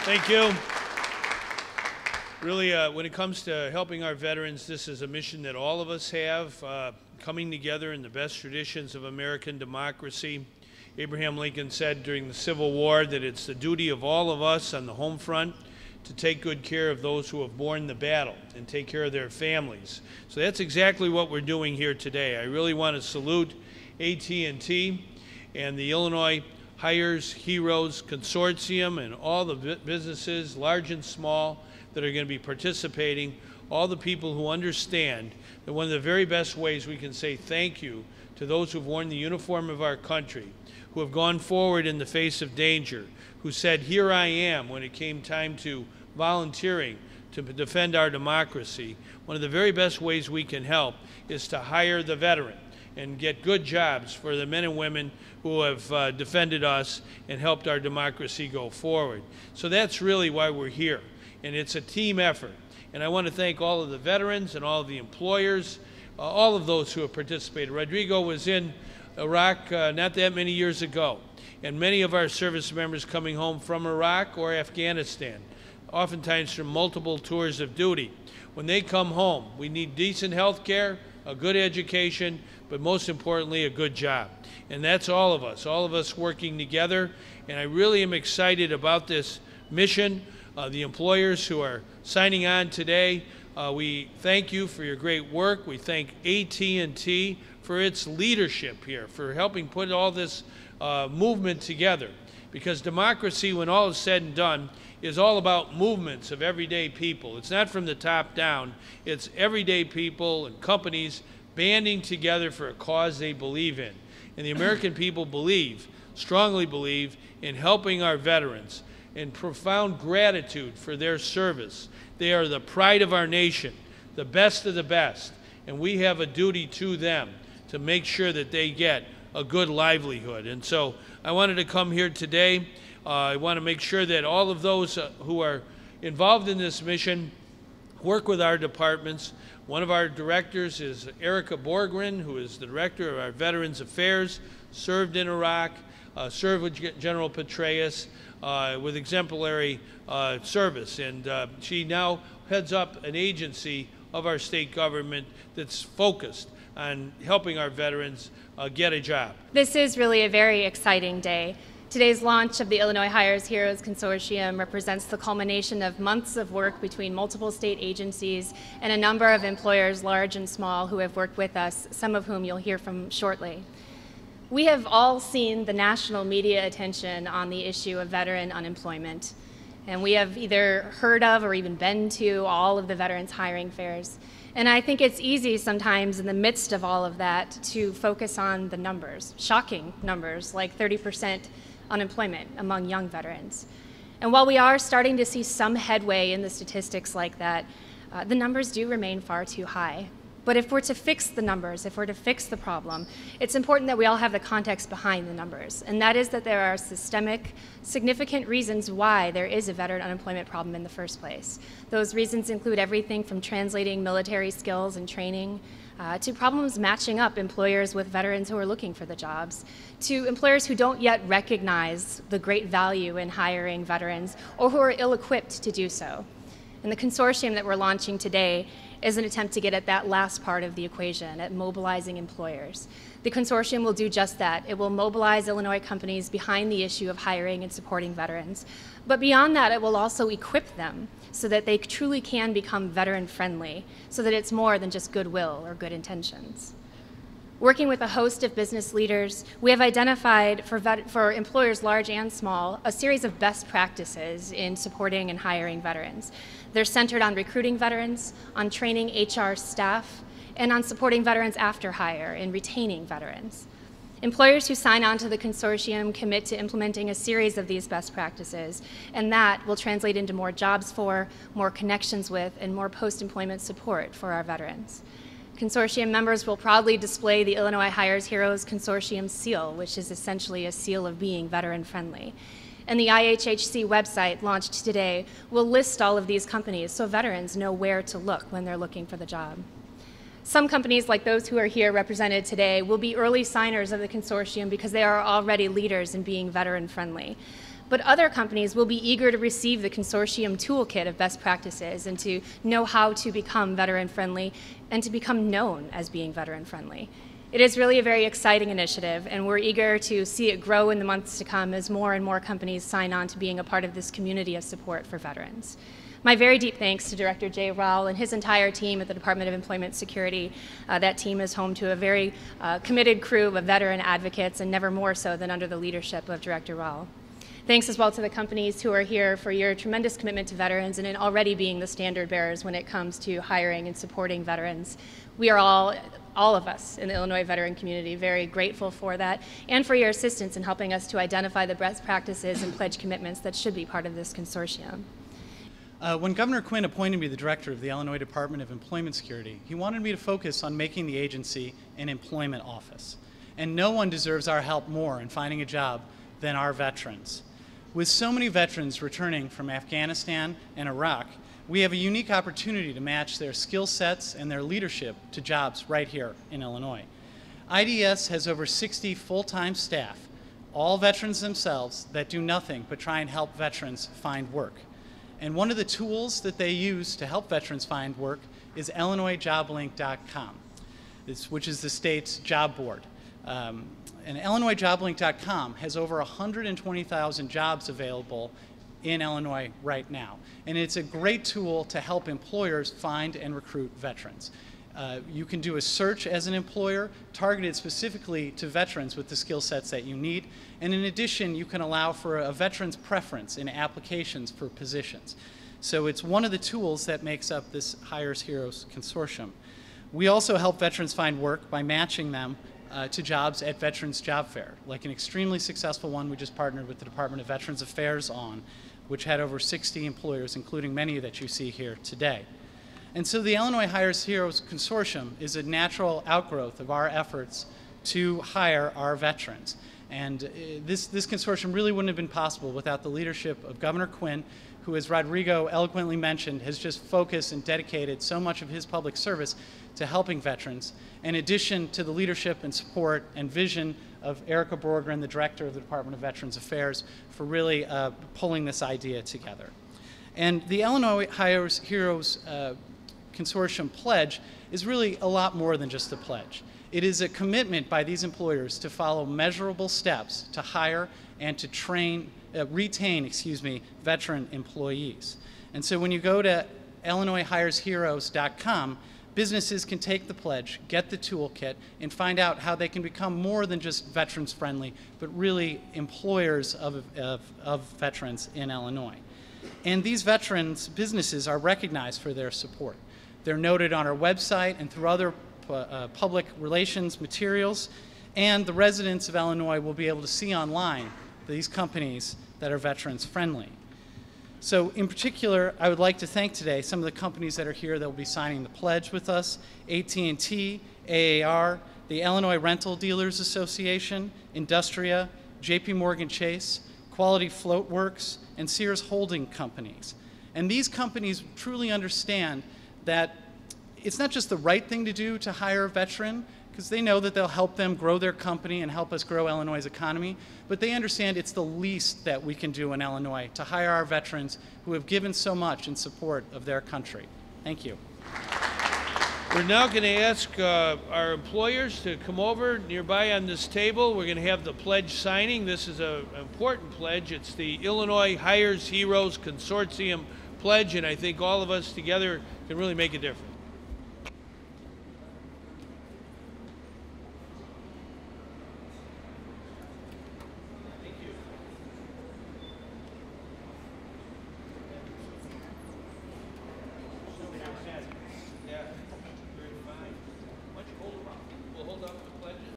Thank you. Really, when it comes to helping our veterans, this is a mission that all of us have, coming together in the best traditions of American democracy. Abraham Lincoln said during the Civil War that it's the duty of all of us on the home front to take good care of those who have borne the battle and take care of their families. So that's exactly what we're doing here today. I really want to salute AT&T and the Illinois Hires Heroes Consortium and all the businesses, large and small, that are going to be participating, all the people who understand that one of the very best ways we can say thank you to those who've worn the uniform of our country, who have gone forward in the face of danger, who said, "Here I am," when it came time to volunteering to defend our democracy. One of the very best ways we can help is to hire the veteran and get good jobs for the men and women who have defended us and helped our democracy go forward. So that's really why we're here. And it's a team effort. And I want to thank all of the veterans and all of the employers, all of those who have participated. Rodrigo was in Iraq not that many years ago, and many of our service members coming home from Iraq or Afghanistan, oftentimes from multiple tours of duty. When they come home, we need decent health care, a good education, but most importantly, a good job. And that's all of us working together. And I really am excited about this mission. The employers who are signing on today, we thank you for your great work. We thank AT&T for its leadership here, for helping put all this movement together. Because democracy, when all is said and done, is all about movements of everyday people. It's not from the top down. It's everyday people and companies banding together for a cause they believe in. And the American people strongly believe, in helping our veterans, in profound gratitude for their service. They are the pride of our nation, the best of the best, and we have a duty to them to make sure that they get a good livelihood. And so I wanted to come here today. I want to make sure that all of those who are involved in this mission work with our departments. One of our directors is Erica Borgren, who is the director of our Veterans Affairs, served in Iraq, served with General Petraeus, with exemplary service. And she now heads up an agency of our state government that's focused on helping our veterans get a job. This is really a very exciting day. Today's launch of the Illinois Hires Heroes Consortium represents the culmination of months of work between multiple state agencies and a number of employers, large and small, who have worked with us, some of whom you'll hear from shortly. We have all seen the national media attention on the issue of veteran unemployment, and we have either heard of or even been to all of the veterans hiring fairs. And I think it's easy sometimes in the midst of all of that to focus on the numbers, shocking numbers like 30% unemployment among young veterans. And while we are starting to see some headway in the statistics like that, the numbers do remain far too high. But if we're to fix the numbers, if we're to fix the problem, it's important that we all have the context behind the numbers. And that is that there are systemic, significant reasons why there is a veteran unemployment problem in the first place. Those reasons include everything from translating military skills and training, to problems matching up employers with veterans who are looking for the jobs, to employers who don't yet recognize the great value in hiring veterans or who are ill-equipped to do so. And the consortium that we're launching today is an attempt to get at that last part of the equation, at mobilizing employers. The consortium will do just that. It will mobilize Illinois companies behind the issue of hiring and supporting veterans. But beyond that, it will also equip them so that they truly can become veteran-friendly, so that it's more than just goodwill or good intentions. Working with a host of business leaders, we have identified for employers large and small a series of best practices in supporting and hiring veterans. They're centered on recruiting veterans, on training HR staff, and on supporting veterans after hire and retaining veterans. Employers who sign on to the consortium commit to implementing a series of these best practices, and that will translate into more jobs for, more connections with, and more post-employment support for our veterans. Consortium members will proudly display the Illinois Hires Heroes Consortium seal, which is essentially a seal of being veteran-friendly. And the IHHC website, launched today, will list all of these companies so veterans know where to look when they're looking for the job. Some companies, like those who are here represented today, will be early signers of the consortium because they are already leaders in being veteran-friendly. But other companies will be eager to receive the Consortium toolkit of best practices and to know how to become veteran-friendly and to become known as being veteran-friendly. It is really a very exciting initiative, and we're eager to see it grow in the months to come as more and more companies sign on to being a part of this community of support for veterans. My very deep thanks to Director Jay Rowell and his entire team at the Department of Employment Security. That team is home to a very committed crew of veteran advocates, and never more so than under the leadership of Director Rowell. Thanks as well to the companies who are here for your tremendous commitment to veterans and in already being the standard bearers when it comes to hiring and supporting veterans. We are all of us in the Illinois veteran community very grateful for that and for your assistance in helping us to identify the best practices and pledge commitments that should be part of this consortium. When Governor Quinn appointed me the director of the Illinois Department of Employment Security, he wanted me to focus on making the agency an employment office. And no one deserves our help more in finding a job than our veterans. With so many veterans returning from Afghanistan and Iraq, we have a unique opportunity to match their skill sets and their leadership to jobs right here in Illinois. IDS has over 60 full-time staff, all veterans themselves, that do nothing but try and help veterans find work. And one of the tools that they use to help veterans find work is IllinoisJobLink.com, which is the state's job board. And IllinoisJobLink.com has over 120,000 jobs available in Illinois right now. And it's a great tool to help employers find and recruit veterans. You can do a search as an employer targeted specifically to veterans with the skill sets that you need. And in addition, you can allow for a veteran's preference in applications for positions. So it's one of the tools that makes up this Hires Heroes Consortium. We also help veterans find work by matching them to jobs at Veterans Job Fair, like an extremely successful one we just partnered with the Department of Veterans Affairs on, which had over 60 employers, including many that you see here today. And so the Illinois Hires Heroes Consortium is a natural outgrowth of our efforts to hire our veterans. And this consortium really wouldn't have been possible without the leadership of Governor Quinn, who, as Rodrigo eloquently mentioned, has just focused and dedicated so much of his public service to helping veterans, in addition to the leadership and support and vision of Erica Borgren, the director of the Department of Veterans Affairs, for really pulling this idea together. And the Illinois Hires Heroes Consortium pledge is really a lot more than just a pledge. It is a commitment by these employers to follow measurable steps to hire and to retain veteran employees. And so when you go to IllinoisHiresHeroes.com, businesses can take the pledge, get the toolkit, and find out how they can become more than just veterans friendly, but really employers of veterans in Illinois. And these veterans businesses are recognized for their support. They're noted on our website and through other public relations materials, and the residents of Illinois will be able to see online these companies that are veterans friendly. So in particular, I would like to thank today some of the companies that are here that will be signing the pledge with us: AT&T, AAR, the Illinois Rental Dealers Association, Industria, JP Morgan Chase, Quality Float Works, and Sears Holding Companies. And these companies truly understand that it's not just the right thing to do to hire a veteran, because they know that they'll help them grow their company and help us grow Illinois' economy, but they understand it's the least that we can do in Illinois to hire our veterans who have given so much in support of their country. Thank you. We're now going to ask our employers to come over nearby on this table. We're going to have the pledge signing. This is an important pledge. It's the Illinois Hires Heroes Consortium pledge, and I think all of us together can really make a difference.